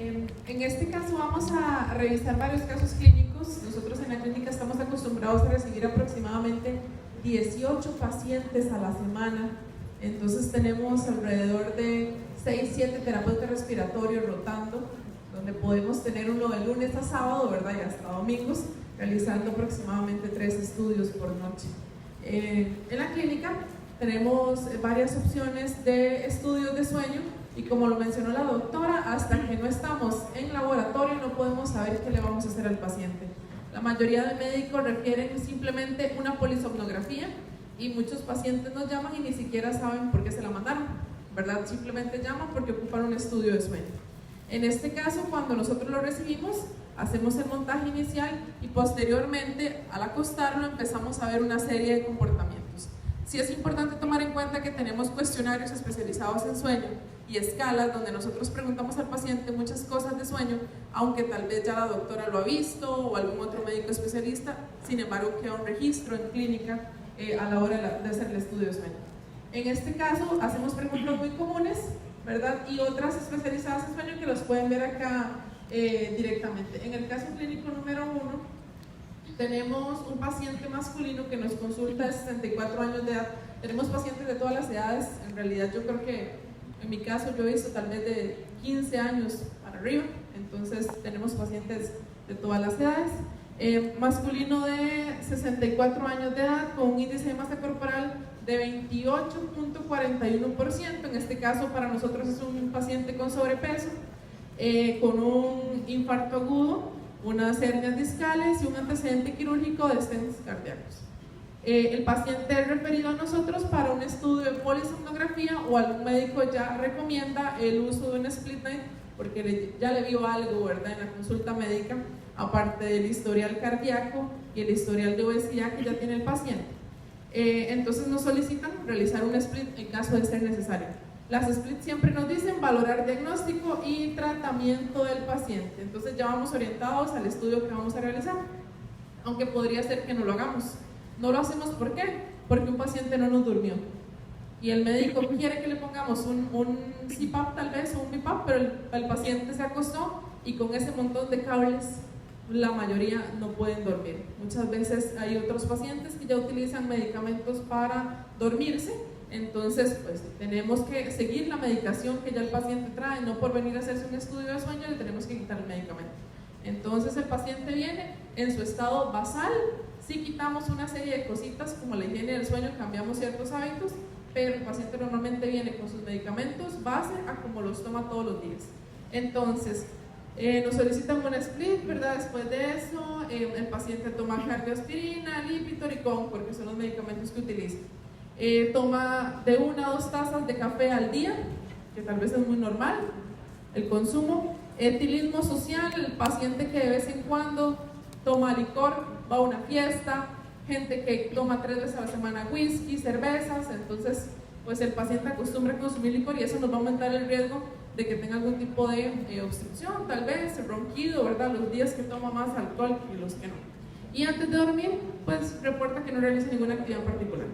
En este caso vamos a revisar varios casos clínicos. Nosotros en la clínica estamos acostumbrados a recibir aproximadamente 18 pacientes a la semana. Entonces tenemos alrededor de 6-7 terapeutas respiratorios rotando, donde podemos tener uno de lunes a sábado, ¿verdad? Y hasta domingos, realizando aproximadamente 3 estudios por noche. En la clínica tenemos varias opciones de estudios de sueño y, como lo mencionó la doctora, hasta que no estamos en laboratorio no podemos saber qué le vamos a hacer al paciente. La mayoría de médicos refieren simplemente una polisomnografía y muchos pacientes nos llaman y ni siquiera saben por qué se la mandaron, ¿verdad? Simplemente llaman porque ocupan un estudio de sueño. En este caso, cuando nosotros lo recibimos, hacemos el montaje inicial y posteriormente, al acostarlo, empezamos a ver una serie de comportamientos. Sí es importante tomar en cuenta que tenemos cuestionarios especializados en sueño y escalas donde nosotros preguntamos al paciente muchas cosas de sueño, aunque tal vez ya la doctora lo ha visto o algún otro médico especialista. Sin embargo, queda un registro en clínica a la hora de hacer el estudio de sueño. En este caso, hacemos preguntas muy comunes, ¿verdad? Y otras especializadas en sueño que los pueden ver acá directamente. En el caso clínico número 1, tenemos un paciente masculino que nos consulta de 64 años de edad. Tenemos pacientes de todas las edades. En realidad, yo creo que en mi caso yo he visto tal vez de 15 años para arriba. Entonces, tenemos pacientes de todas las edades. Masculino de 64 años de edad con un índice de masa corporal de 28.41%. En este caso, para nosotros es un paciente con sobrepeso, con un infarto agudo, unas hernias discales y un antecedente quirúrgico de stents cardíacos. El paciente es referido a nosotros para un estudio de polisomnografía o algún médico ya recomienda el uso de un split night porque ya le vio algo, ¿verdad?, en la consulta médica, aparte del historial cardíaco y el historial de obesidad que ya tiene el paciente. Entonces nos solicitan realizar un split en caso de ser necesario. Las split siempre nos dicen valorar diagnóstico y tratamiento del paciente. Entonces ya vamos orientados al estudio que vamos a realizar, aunque podría ser que no lo hagamos. No lo hacemos, ¿por qué? Porque un paciente no nos durmió y el médico quiere que le pongamos un CPAP tal vez o un BiPAP, pero el paciente se acostó y con ese montón de cables la mayoría no pueden dormir. Muchas veces hay otros pacientes que ya utilizan medicamentos para dormirse. Entonces, pues tenemos que seguir la medicación que ya el paciente trae, no por venir a hacerse un estudio de sueño le tenemos que quitar el medicamento. Entonces el paciente viene en su estado basal, sí quitamos una serie de cositas como la higiene del sueño, cambiamos ciertos hábitos, pero el paciente normalmente viene con sus medicamentos base a como los toma todos los días. Entonces, nos solicitan un split, ¿verdad? Después de eso, el paciente toma cardioaspirina, Lipitor y Concor, que son los medicamentos que utiliza. Toma de 1 a 2 tazas de café al día, que tal vez es muy normal el consumo. Etilismo social, el paciente que de vez en cuando toma licor, va a una fiesta, gente que toma 3 veces a la semana whisky, cervezas. Entonces pues el paciente acostumbra a consumir licor y eso nos va a aumentar el riesgo de que tenga algún tipo de obstrucción, tal vez ronquido, ¿verdad? Los días que toma más alcohol que los que no. Y antes de dormir, pues reporta que no realiza ninguna actividad en particular.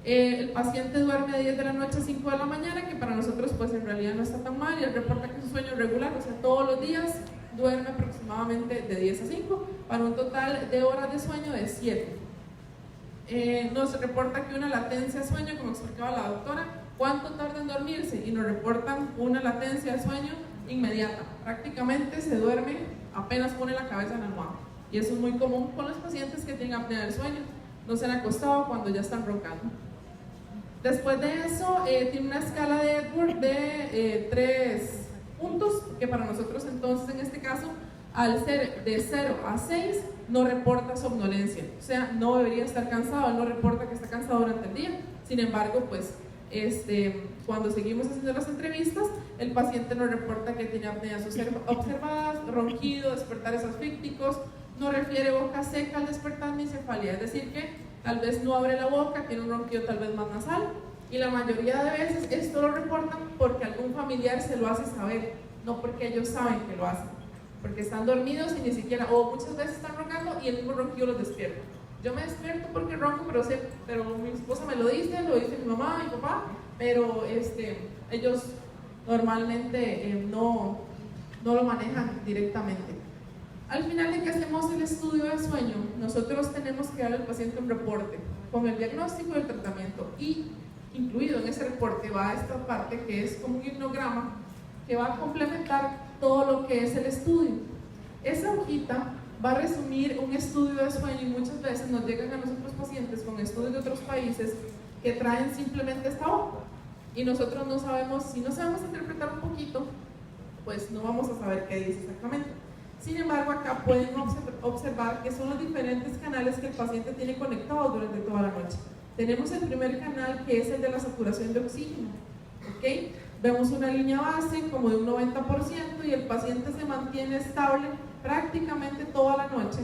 El paciente duerme de 10 de la noche a 5 de la mañana, que para nosotros pues en realidad no está tan mal, y él reporta que su sueño es regular, o sea, todos los días duerme aproximadamente de 10 a 5, para un total de horas de sueño de 7. Nos reporta que una latencia de sueño, como explicaba la doctora, ¿cuánto tarda en dormirse? Y nos reportan una latencia de sueño inmediata, prácticamente se duerme apenas pone la cabeza en la almohada, y eso es muy común con los pacientes que tienen apnea del sueño, no se han acostado cuando ya están roncando. Después de eso, tiene una escala de Epworth de 3 puntos, que para nosotros entonces en este caso, al ser de 0 a 6, no reporta somnolencia, o sea, no debería estar cansado, no reporta que está cansado durante el día. Sin embargo, pues cuando seguimos haciendo las entrevistas, el paciente nos reporta que tiene apneas observadas, ronquido, despertares asfícticos, no refiere boca seca al despertar ni cefalea, es decir que tal vez no abre la boca, tiene un ronquido tal vez más nasal, y la mayoría de veces esto lo reportan porque algún familiar se lo hace saber, no porque ellos saben que lo hacen, porque están dormidos y ni siquiera, o muchas veces están roncando y el mismo ronquido los despierta. Yo me despierto porque ronco, pero mi esposa me lo dice mi mamá, mi papá, pero ellos normalmente no no lo manejan directamente. Al final de que hacemos el estudio de sueño, nosotros tenemos que darle al paciente un reporte con el diagnóstico y el tratamiento, y incluido en ese reporte va esta parte que es como un himnograma que va a complementar todo lo que es el estudio. Esa hojita va a resumir un estudio de sueño, y muchas veces nos llegan a nosotros pacientes con estudios de otros países que traen simplemente esta hoja, y nosotros no sabemos, si no sabemos interpretar un poquito, pues no vamos a saber qué dice exactamente. Sin embargo, acá pueden observar que son los diferentes canales que el paciente tiene conectados durante toda la noche. Tenemos el primer canal, que es el de la saturación de oxígeno, ¿ok? Vemos una línea base como de un 90% y el paciente se mantiene estable prácticamente toda la noche.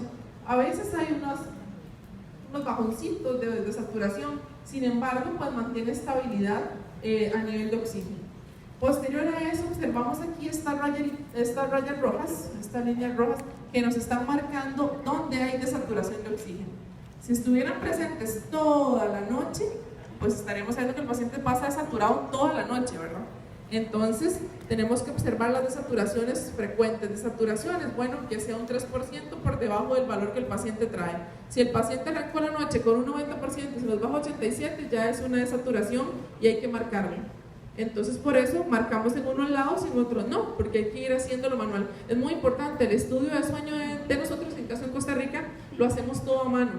A veces hay unos bajoncitos de saturación, sin embargo, pues mantiene estabilidad a nivel de oxígeno. Posterior a eso, observamos aquí estas rayas rojas, estas líneas rojas, que nos están marcando dónde hay desaturación de oxígeno. Si estuvieran presentes toda la noche, pues estaremos viendo que el paciente pasa desaturado toda la noche, ¿verdad? Entonces, tenemos que observar las desaturaciones frecuentes. Desaturaciones, bueno, que sea un 3% por debajo del valor que el paciente trae. Si el paciente arrancó la noche con un 90% y se nos baja 87, ya es una desaturación y hay que marcarlo. Entonces, por eso marcamos en unos lados y en otros no, porque hay que ir haciéndolo manual. Es muy importante, el estudio de sueño de nosotros, en caso en Costa Rica, lo hacemos todo a mano.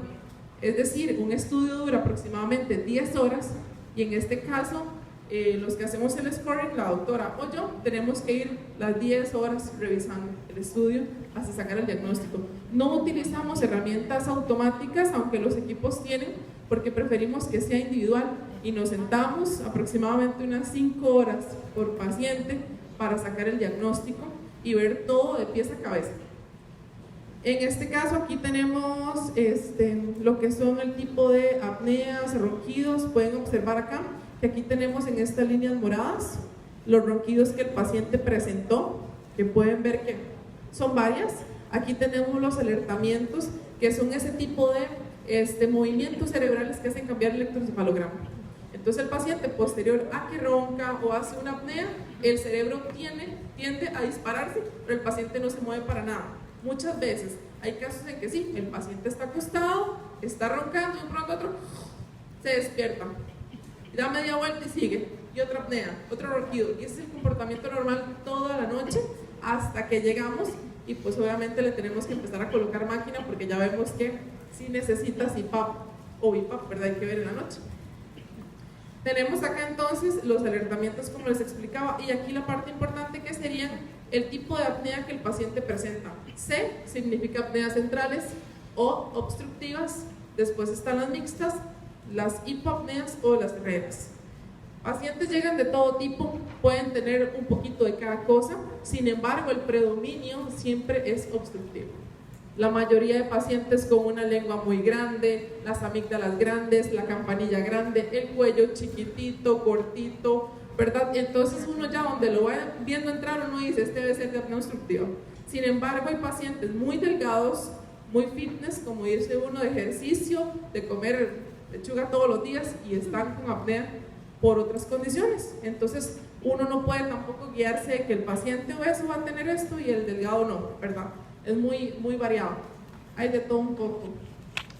Es decir, un estudio dura aproximadamente 10 horas, y en este caso, los que hacemos el scoring, la doctora o yo, tenemos que ir las 10 horas revisando el estudio hasta sacar el diagnóstico. No utilizamos herramientas automáticas, aunque los equipos tienen, porque preferimos que sea individual, y nos sentamos aproximadamente unas 5 horas por paciente para sacar el diagnóstico y ver todo de pies a cabeza. En este caso aquí tenemos lo que son el tipo de apneas, ronquidos. Pueden observar acá que aquí tenemos en estas líneas moradas los ronquidos que el paciente presentó, que pueden ver que son varias. Aquí tenemos los alertamientos, que son ese tipo de movimientos cerebrales que hacen cambiar el electroencefalograma. Entonces el paciente, posterior a que ronca o hace una apnea, el cerebro tiende a dispararse, pero el paciente no se mueve para nada. Muchas veces hay casos en que sí, el paciente está acostado, está roncando y de pronto otro se despierta, da media vuelta y sigue, y otra apnea, otro ronquido, y ese es el comportamiento normal toda la noche hasta que llegamos, y pues obviamente le tenemos que empezar a colocar máquina, porque ya vemos que sí necesita CPAP o BiPAP, ¿verdad? Hay que ver en la noche. Tenemos acá entonces los alertamientos, como les explicaba, y aquí la parte importante, que serían el tipo de apnea que el paciente presenta. C significa apneas centrales o obstructivas. Después están las mixtas, las hipopneas o las reras. Pacientes llegan de todo tipo, pueden tener un poquito de cada cosa, sin embargo el predominio siempre es obstructivo. La mayoría de pacientes con una lengua muy grande, las amígdalas grandes, la campanilla grande, el cuello chiquitito, cortito, ¿verdad? Entonces uno ya donde lo va viendo entrar, uno dice, este debe ser de apnea obstructiva. Sin embargo, hay pacientes muy delgados, muy fitness, como irse uno de ejercicio, de comer lechuga todos los días, y están con apnea por otras condiciones. Entonces uno no puede tampoco guiarse de que el paciente obeso va a tener esto y el delgado no, ¿verdad? Es muy variado, hay de todo un poco.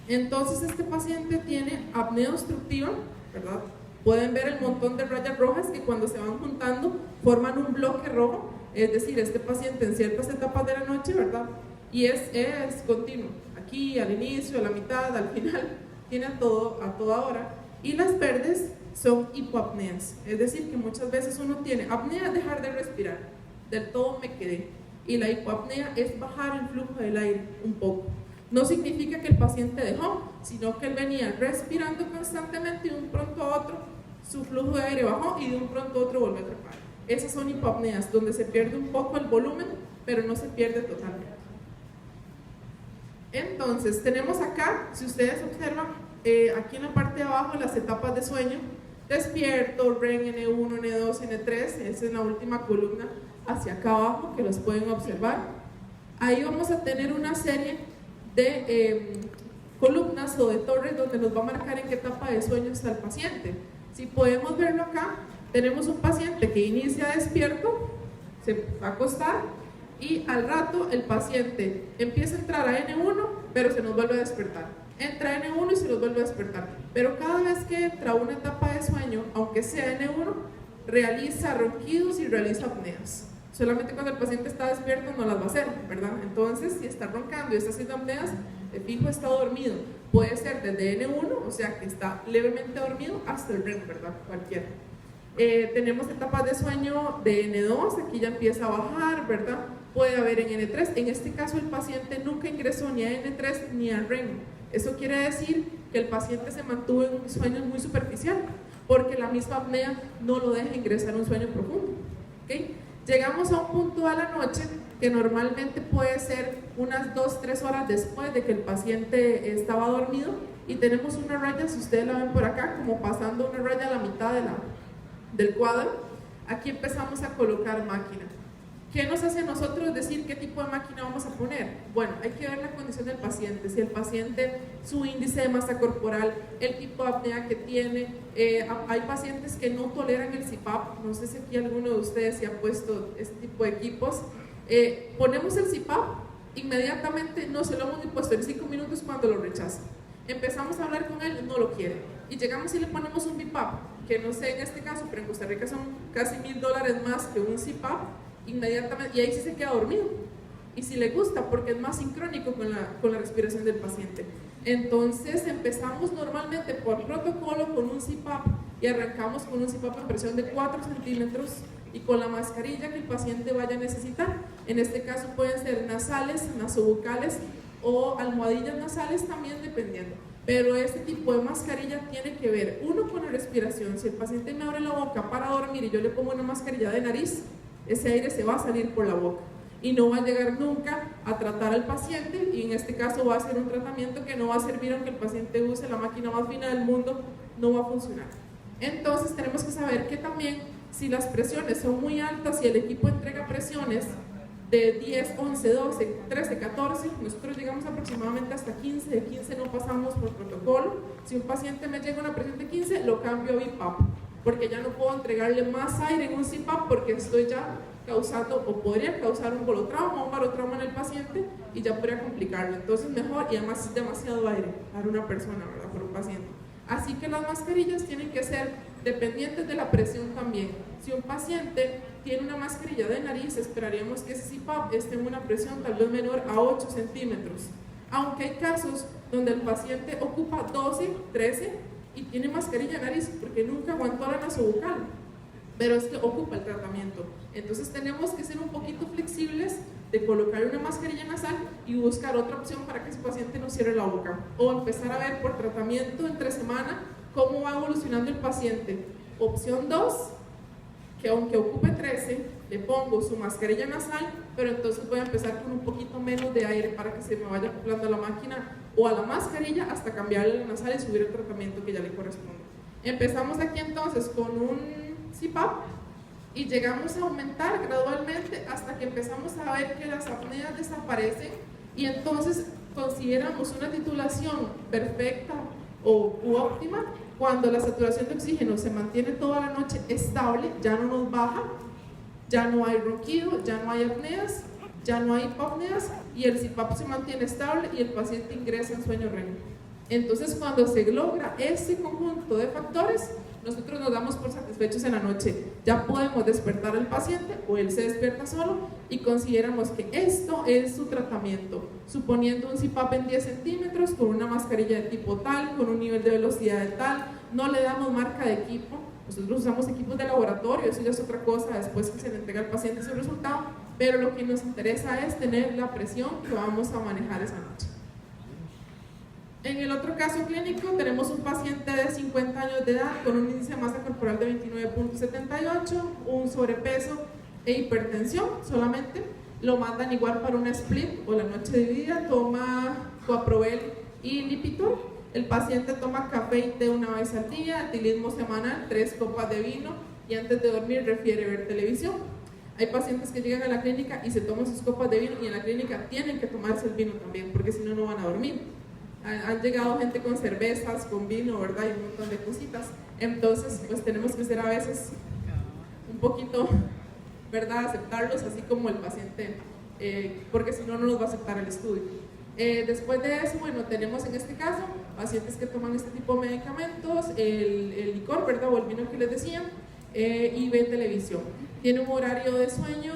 Entonces este paciente tiene apnea obstructiva, ¿verdad? Pueden ver el montón de rayas rojas que cuando se van juntando forman un bloque rojo, es decir, este paciente en ciertas etapas de la noche, ¿verdad? Y es continuo, aquí al inicio, a la mitad, al final, tiene a toda hora. Y las verdes son hipoapneas, es decir, que muchas veces uno tiene apnea, dejar de respirar, del todo me quedé. Y la hipoapnea es bajar el flujo del aire un poco. No significa que el paciente dejó, sino que él venía respirando constantemente y de un pronto a otro su flujo de aire bajó y de un pronto a otro volvió a trepar. Esas son hipoapneas, donde se pierde un poco el volumen, pero no se pierde totalmente. Entonces, tenemos acá, si ustedes observan, aquí en la parte de abajo las etapas de sueño: despierto, REM, N1, N2, N3, esa es la última columna hacia acá abajo, que los pueden observar. Ahí vamos a tener una serie de columnas o de torres donde nos va a marcar en qué etapa de sueño está el paciente. Si podemos verlo acá, tenemos un paciente que inicia despierto, se va a acostar y al rato el paciente empieza a entrar a N1, pero se nos vuelve a despertar. Entra a N1 y se nos vuelve a despertar. Pero cada vez que entra a una etapa de sueño, aunque sea N1, realiza ronquidos y realiza apneas. Solamente cuando el paciente está despierto no las va a hacer, ¿verdad? Entonces, si está roncando y está haciendo apneas, de fijo está dormido. Puede ser desde N1, o sea que está levemente dormido, hasta el REM, ¿verdad? Cualquiera. Tenemos etapas de sueño de N2, aquí ya empieza a bajar, ¿verdad? Puede haber en N3. En este caso el paciente nunca ingresó ni a N3 ni a REM. Eso quiere decir que el paciente se mantuvo en un sueño muy superficial, porque la misma apnea no lo deja ingresar a un sueño profundo. ¿Okay? Llegamos a un punto a la noche que normalmente puede ser unas 2-3 horas después de que el paciente estaba dormido, y tenemos una raya, si ustedes la ven por acá, como pasando una raya a la mitad del cuadro. Aquí empezamos a colocar máquina. ¿Qué nos hace a nosotros decir qué tipo de máquina vamos a poner? Bueno, hay que ver la condición del paciente. Si el paciente, su índice de masa corporal, el tipo de apnea que tiene, hay pacientes que no toleran el CPAP. No sé si aquí alguno de ustedes se ha puesto este tipo de equipos. Ponemos el CPAP, inmediatamente no se lo hemos puesto en 5 minutos cuando lo rechaza. Empezamos a hablar con él, no lo quiere. Y llegamos y le ponemos un BiPAP, que no sé en este caso, pero en Costa Rica son casi $1000 más que un CPAP. Inmediatamente, y ahí sí se queda dormido, y si le gusta porque es más sincrónico con la respiración del paciente. Entonces empezamos normalmente por protocolo con un CPAP y arrancamos con un CPAP en presión de 4 centímetros y con la mascarilla que el paciente vaya a necesitar. En este caso pueden ser nasales, nasobucales o almohadillas nasales también, dependiendo. Pero este tipo de mascarilla tiene que ver, uno, con la respiración. Si el paciente me abre la boca para dormir y yo le pongo una mascarilla de nariz, ese aire se va a salir por la boca y no va a llegar nunca a tratar al paciente, y en este caso va a ser un tratamiento que no va a servir aunque el paciente use la máquina más fina del mundo, no va a funcionar. Entonces tenemos que saber que también, si las presiones son muy altas y el equipo entrega presiones de 10, 11, 12, 13, 14, nosotros llegamos aproximadamente hasta 15, de 15 no pasamos por protocolo. Si un paciente me llega a una presión de 15, lo cambio a BiPAP, porque ya no puedo entregarle más aire en un CPAP porque estoy ya causando, o podría causar un bolotrauma o un barotrauma en el paciente y ya podría complicarlo. Entonces mejor, y además es demasiado aire para una persona, ¿verdad? Por un paciente. Así que las mascarillas tienen que ser dependientes de la presión también. Si un paciente tiene una mascarilla de nariz, esperaríamos que ese CPAP esté en una presión tal vez menor a 8 centímetros. Aunque hay casos donde el paciente ocupa 12, 13 y tiene mascarilla de nariz porque nunca aguantó la nasobucal, pero es que ocupa el tratamiento. Entonces tenemos que ser un poquito flexibles de colocar una mascarilla nasal y buscar otra opción para que ese paciente no cierre la boca, o empezar a ver por tratamiento entre semana cómo va evolucionando el paciente. Opción 2, que aunque ocupe 13, le pongo su mascarilla nasal, pero entonces voy a empezar con un poquito menos de aire para que se me vaya acoplando a la máquina o a la mascarilla hasta cambiarle la nasal y subir el tratamiento que ya le corresponde. Empezamos aquí entonces con un CPAP y llegamos a aumentar gradualmente hasta que empezamos a ver que las apneas desaparecen, y entonces consideramos una titulación perfecta u óptima cuando la saturación de oxígeno se mantiene toda la noche estable, ya no nos baja, ya no hay ronquido, ya no hay apneas, ya no hay hipopneas, y el CPAP se mantiene estable y el paciente ingresa en sueño REM. Entonces, cuando se logra ese conjunto de factores, nosotros nos damos por satisfechos en la noche. Ya podemos despertar al paciente o él se despierta solo y consideramos que esto es su tratamiento, suponiendo un CPAP en 10 centímetros con una mascarilla de tipo tal, con un nivel de velocidad de tal. No le damos marca de equipo, nosotros usamos equipos de laboratorio, eso ya es otra cosa después que se le entrega al paciente su resultado, pero lo que nos interesa es tener la presión que vamos a manejar esa noche. En el otro caso clínico tenemos un paciente de 50 años de edad con un índice de masa corporal de 29.78, un sobrepeso e hipertensión solamente. Lo mandan igual para una split o la noche dividida, toma Coaprovel y Lipitor. El paciente toma café y té una vez al día, etilismo semanal, 3 copas de vino, y antes de dormir refiere ver televisión. Hay pacientes que llegan a la clínica y se toman sus copas de vino, y en la clínica tienen que tomarse el vino también porque si no, no van a dormir. Han llegado gente con cervezas, con vino, ¿verdad? Y un montón de cositas. Entonces, pues tenemos que ser a veces un poquito, ¿verdad? Aceptarlos, así como el paciente porque si no, no nos va a aceptar el estudio. Después de eso, bueno, tenemos en este caso pacientes que toman este tipo de medicamentos, el licor, ¿verdad? O el vino que les decía, y ven televisión. Tiene un horario de sueño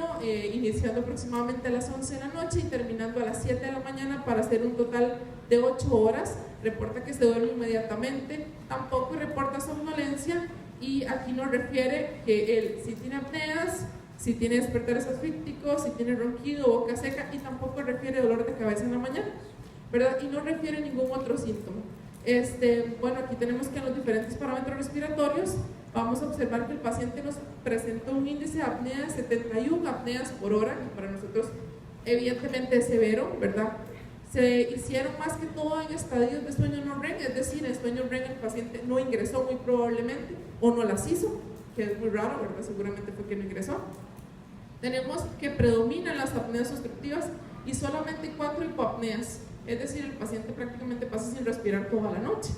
iniciando aproximadamente a las 11 de la noche y terminando a las 7 de la mañana para hacer un total de 8 horas. Reporta que se duerme inmediatamente, tampoco reporta somnolencia, y aquí nos refiere que él si tiene apneas, si tiene despertares asfícticos, si tiene ronquido, boca seca, y tampoco refiere dolor de cabeza en la mañana, ¿verdad? Y no refiere ningún otro síntoma. Bueno, aquí tenemos que en los diferentes parámetros respiratorios vamos a observar que el paciente nos presentó un índice de apnea de 71 apneas por hora, que para nosotros evidentemente es severo, ¿verdad? Se hicieron más que todo en estadios de sueño no REM, es decir, en sueño REM el paciente no ingresó muy probablemente, o no las hizo, que es muy raro, ¿verdad? Seguramente fue que no ingresó. Tenemos que predominan las apneas obstructivas y solamente 4 hipoapneas, es decir, el paciente prácticamente pasa sin respirar toda la noche,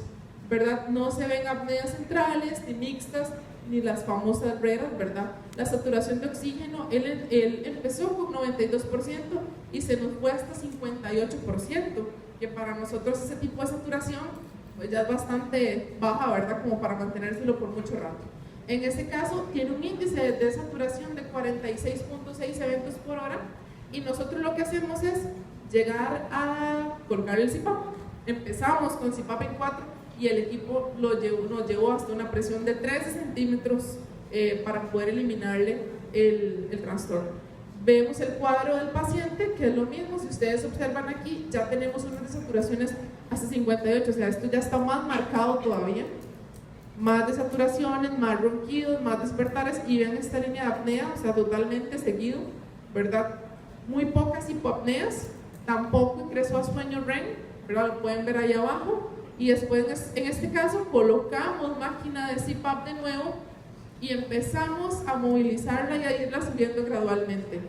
¿verdad? No se ven apneas centrales, ni mixtas, ni las famosas raras, ¿verdad? La saturación de oxígeno, él empezó con 92% y se nos fue hasta 58%, que para nosotros ese tipo de saturación pues ya es bastante baja, ¿verdad? Como para mantenérselo por mucho rato. En este caso tiene un índice de saturación de 46.6 eventos por hora, y nosotros lo que hacemos es llegar a colocar el CPAP. Empezamos con CPAP en 4 y el equipo nos llevó hasta una presión de 13 centímetros para poder eliminarle el trastorno. Vemos el cuadro del paciente, que es lo mismo. Si ustedes observan aquí, ya tenemos unas desaturaciones hasta 58, o sea, esto ya está más marcado todavía. Más desaturaciones, más ronquidos, más despertares, y ven esta línea de apnea, o sea, totalmente seguido, ¿verdad? Muy pocas hipoapneas, tampoco ingresó a sueño REM, ¿verdad? Lo pueden ver ahí abajo. Y después, en este caso, colocamos máquina de CPAP de nuevo y empezamos a movilizarla y a irla subiendo gradualmente.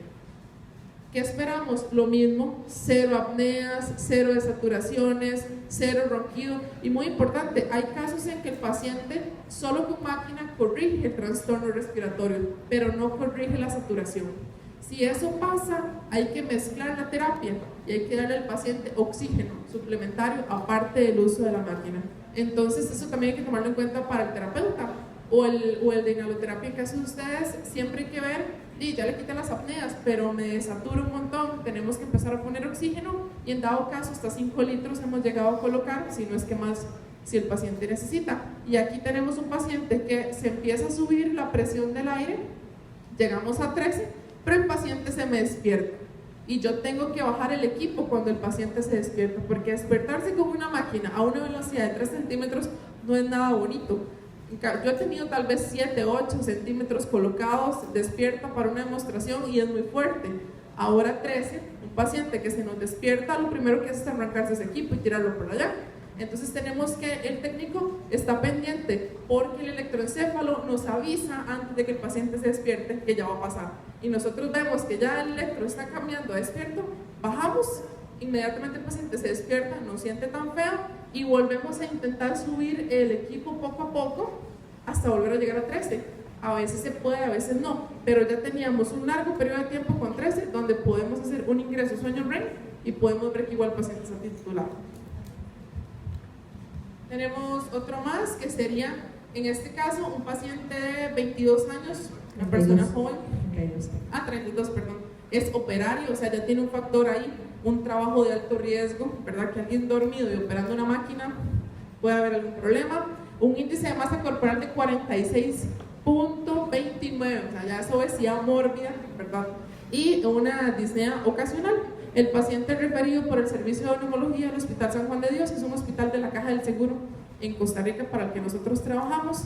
¿Qué esperamos? Lo mismo, 0 apneas, 0 desaturaciones, 0 ronquido. Y muy importante, hay casos en que el paciente solo con máquina corrige el trastorno respiratorio, pero no corrige la saturación. Si eso pasa, hay que mezclar la terapia y hay que darle al paciente oxígeno suplementario aparte del uso de la máquina. Entonces eso también hay que tomarlo en cuenta para el terapeuta o el de inhaloterapia que hacen ustedes. Siempre hay que ver, y ya le quitan las apneas, pero me desatura un montón, tenemos que empezar a poner oxígeno, y en dado caso hasta 5 litros hemos llegado a colocar, si no es que más, si el paciente necesita. Y aquí tenemos un paciente que se empieza a subir la presión del aire, llegamos a 13, pero el paciente se me despierta y yo tengo que bajar el equipo cuando el paciente se despierta, porque despertarse con una máquina a una velocidad de 3 centímetros no es nada bonito. Yo he tenido tal vez 7, 8 centímetros colocados despierta para una demostración y es muy fuerte. Ahora 13, un paciente que se nos despierta, lo primero que hace es arrancarse ese equipo y tirarlo por allá. Entonces tenemos que, el técnico está pendiente porque el electroencéfalo nos avisa antes de que el paciente se despierte que ya va a pasar, y nosotros vemos que ya el electro está cambiando a despierto, bajamos, inmediatamente el paciente se despierta, no siente tan feo y volvemos a intentar subir el equipo poco a poco hasta volver a llegar a 13. A veces se puede, a veces no, pero ya teníamos un largo periodo de tiempo con 13 donde podemos hacer un ingreso sueño REM y podemos ver que igual el paciente está titulado. Tenemos otro más que sería, en este caso, un paciente de 22 años, una persona joven, 32, perdón, es operario, o sea, ya tiene un factor ahí, un trabajo de alto riesgo, ¿verdad? Que alguien dormido y operando una máquina puede haber algún problema. Un índice de masa corporal de 46.29, o sea, ya es obesidad mórbida, ¿verdad? Y una disnea ocasional. El paciente referido por el servicio de neumología del Hospital San Juan de Dios, que es un hospital de la Caja del Seguro en Costa Rica para el que nosotros trabajamos,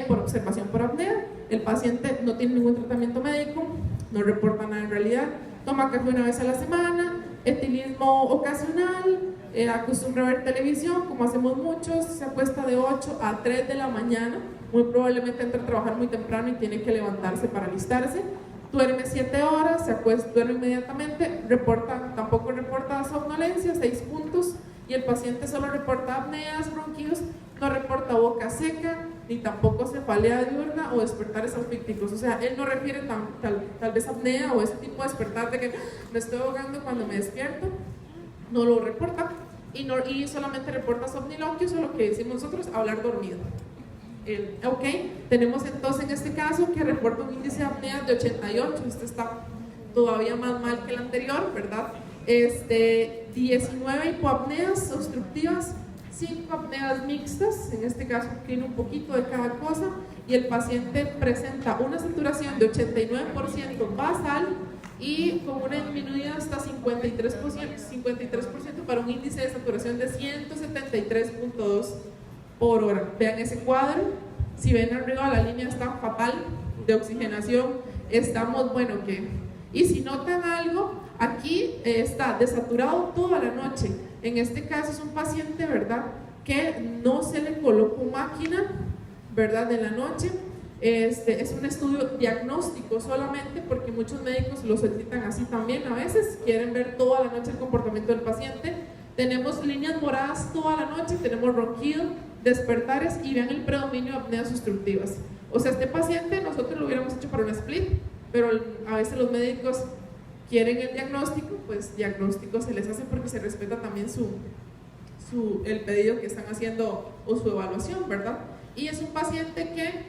por observación por apnea. El paciente no tiene ningún tratamiento médico, no reporta nada en realidad, toma café una vez a la semana, etilismo ocasional, acostumbra a ver televisión, como hacemos muchos, se acuesta de 8 a 3 de la mañana, muy probablemente entra a trabajar muy temprano y tiene que levantarse para alistarse. Duerme 7 horas, se acuesta, duerme inmediatamente, tampoco reporta somnolencia, 6 puntos, y el paciente solo reporta apneas, ronquidos, no reporta boca seca, ni tampoco cefalea diurna o despertares asfícticos. O sea, él no refiere tal vez apnea o ese tipo de despertar de que me estoy ahogando cuando me despierto, no lo reporta, y solamente reporta somniloquios o lo que decimos nosotros, hablar dormido. Ok, tenemos entonces en este caso que reporta un índice de apnea de 88, este está todavía más mal que el anterior, ¿verdad? 19 hipoapneas obstructivas, 5 apneas mixtas, en este caso tiene un poquito de cada cosa, y el paciente presenta una saturación de 89% basal y con una disminuida hasta 53% para un índice de saturación de 173.2 por hora. Vean ese cuadro, si ven arriba la línea está fatal de oxigenación, estamos, bueno, que... Y si notan algo, aquí está desaturado toda la noche. En este caso es un paciente, ¿verdad?, que no se le colocó máquina, ¿verdad?, en la noche. Es un estudio diagnóstico solamente, porque muchos médicos lo solicitan así también a veces, quieren ver toda la noche el comportamiento del paciente. Tenemos líneas moradas toda la noche, tenemos ronquido, despertares, y vean el predominio de apneas obstructivas. O sea, este paciente nosotros lo hubiéramos hecho para un split, pero a veces los médicos quieren el diagnóstico, pues diagnóstico se les hace porque se respeta también el pedido que están haciendo o su evaluación, ¿verdad? Y es un paciente que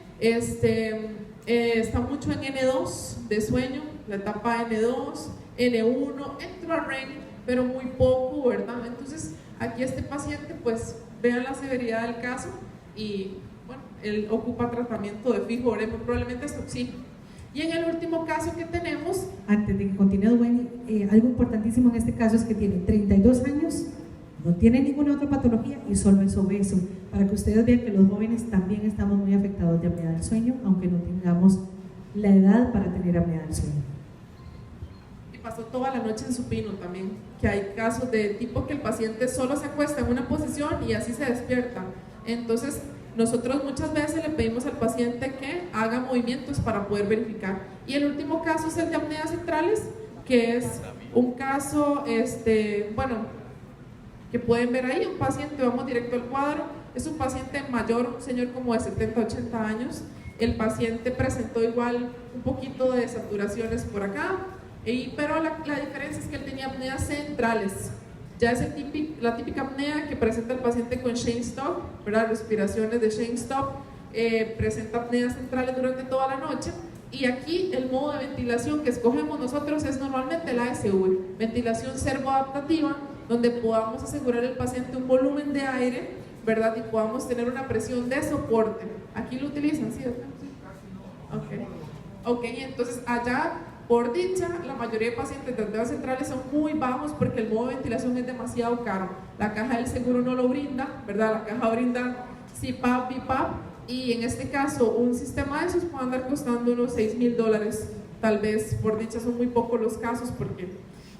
está mucho en N2 de sueño, la etapa N2, N1, entró a REM, pero muy poco, ¿verdad? Entonces aquí este paciente, pues vean la severidad del caso y bueno, él ocupa tratamiento de fijo, probablemente es oxígeno. Y en el último caso que tenemos, antes de que continúe, Wendy, algo importantísimo en este caso es que tiene 32 años, no tiene ninguna otra patología y solo es obeso, para que ustedes vean que los jóvenes también estamos muy afectados de apnea del sueño, aunque no tengamos la edad para tener apnea del sueño. Y pasó toda la noche en supino también, que hay casos de tipo que el paciente solo se acuesta en una posición y así se despierta. Entonces nosotros muchas veces le pedimos al paciente que haga movimientos para poder verificar. Y el último caso es el de apneas centrales, que es un caso, bueno, que pueden ver ahí, un paciente, vamos directo al cuadro, es un paciente mayor, un señor como de 70, 80 años. El paciente presentó igual un poquito de saturaciones por acá, pero la diferencia es que él tenía apneas centrales. Ya es la típica apnea que presenta el paciente con Cheyne-Stokes, ¿verdad? Respiraciones de Cheyne-Stokes, presenta apneas centrales durante toda la noche. Y aquí el modo de ventilación que escogemos nosotros es normalmente la ASV, ventilación servoadaptativa, donde podamos asegurar al paciente un volumen de aire, ¿verdad? Y podamos tener una presión de soporte. Aquí lo utilizan, ¿sí? Ok, entonces allá, por dicha, la mayoría de pacientes de apneas centrales son muy bajos porque el modo de ventilación es demasiado caro. La caja del seguro no lo brinda, ¿verdad? La caja brinda CPAP, BiPAP, y en este caso un sistema de esos puede andar costando unos $6,000, tal vez. Por dicha son muy pocos los casos, porque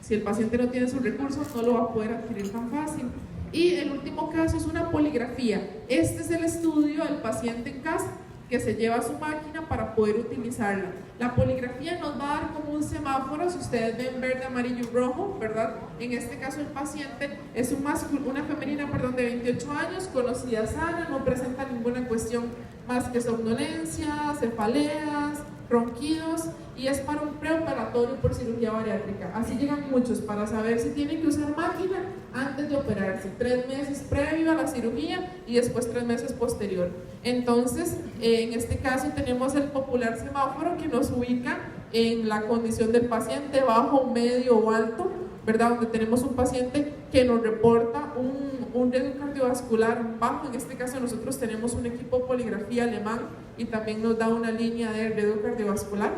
si el paciente no tiene sus recursos no lo va a poder adquirir tan fácil. Y el último caso es una poligrafía. Este es el estudio del paciente en casa, que se lleva su máquina para poder utilizarla. La poligrafía nos va a dar como un semáforo, si ustedes ven verde, amarillo y rojo, ¿verdad? En este caso el paciente es una femenina de 28 años, conocida, sana, no presenta ninguna cuestión más que somnolencia, cefaleas, ronquidos, y es para un preoperatorio por cirugía bariátrica. Así llegan muchos para saber si tienen que usar máquina antes de operarse, 3 meses previo a la cirugía y después 3 meses posterior. Entonces, en este caso tenemos el popular semáforo que nos ubica en la condición del paciente, bajo, medio o alto, ¿verdad? Donde tenemos un paciente que nos reporta un riesgo cardiovascular bajo. En este caso nosotros tenemos un equipo de poligrafía alemán y también nos da una línea de riesgo cardiovascular,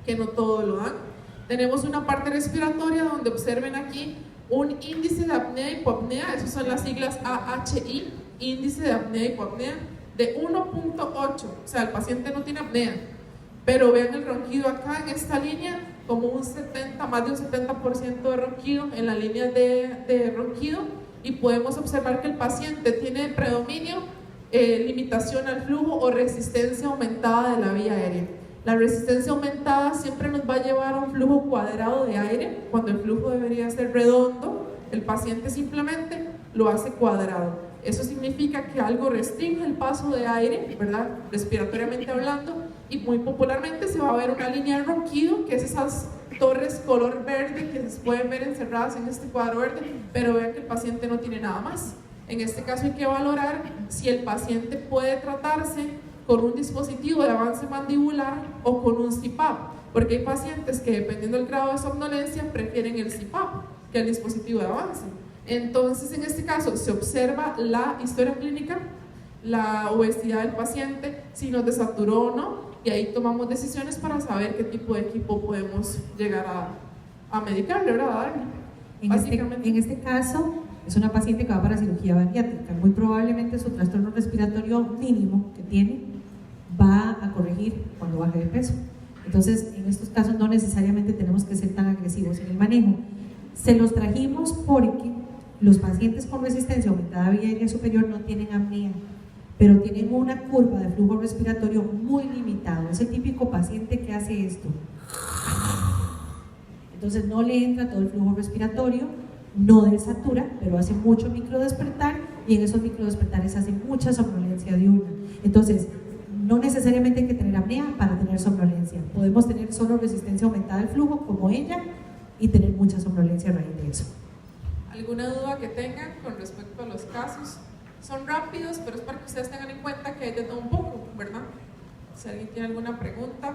que no todo lo dan. Tenemos una parte respiratoria donde observen aquí un índice de apnea y hipoapnea, esas son las siglas AHI, índice de apnea y hipoapnea, de 1.8, o sea, el paciente no tiene apnea, pero vean el ronquido acá en esta línea, como más de un 70% de ronquido en la línea de ronquido, y podemos observar que el paciente tiene predominio, limitación al flujo o resistencia aumentada de la vía aérea. La resistencia aumentada siempre nos va a llevar a un flujo cuadrado de aire, cuando el flujo debería ser redondo, el paciente simplemente lo hace cuadrado. Eso significa que algo restringe el paso de aire, ¿verdad? Respiratoriamente hablando, y muy popularmente se va a ver una línea de ronquido, que es esas torres color verde que se pueden ver encerradas en este cuadro verde, pero vean que el paciente no tiene nada más. En este caso hay que valorar si el paciente puede tratarse con un dispositivo de avance mandibular o con un CPAP, porque hay pacientes que dependiendo del grado de somnolencia prefieren el CPAP que el dispositivo de avance. Entonces en este caso se observa la historia clínica, la obesidad del paciente, si nos desaturó o no, y ahí tomamos decisiones para saber qué tipo de equipo podemos llegar a medicarle, ¿verdad? En este caso es una paciente que va para cirugía bariátrica, muy probablemente su trastorno respiratorio mínimo que tiene va a corregir cuando baje de peso. Entonces en estos casos no necesariamente tenemos que ser tan agresivos en el manejo. Se los trajimos porque los pacientes con resistencia aumentada vía aérea superior no tienen apnea, pero tienen una curva de flujo respiratorio muy limitado. Es el típico paciente que hace esto. Entonces no le entra todo el flujo respiratorio, no desatura, pero hace mucho microdespertar y en esos microdespertares hace mucha somnolencia diurna. Entonces, no necesariamente hay que tener apnea para tener somnolencia. Podemos tener solo resistencia aumentada del flujo, como ella, y tener mucha somnolencia a raíz de eso. ¿Alguna duda que tengan con respecto a los casos? Son rápidos, pero es para que ustedes tengan en cuenta que hay de todo un poco, ¿verdad? Si alguien tiene alguna pregunta.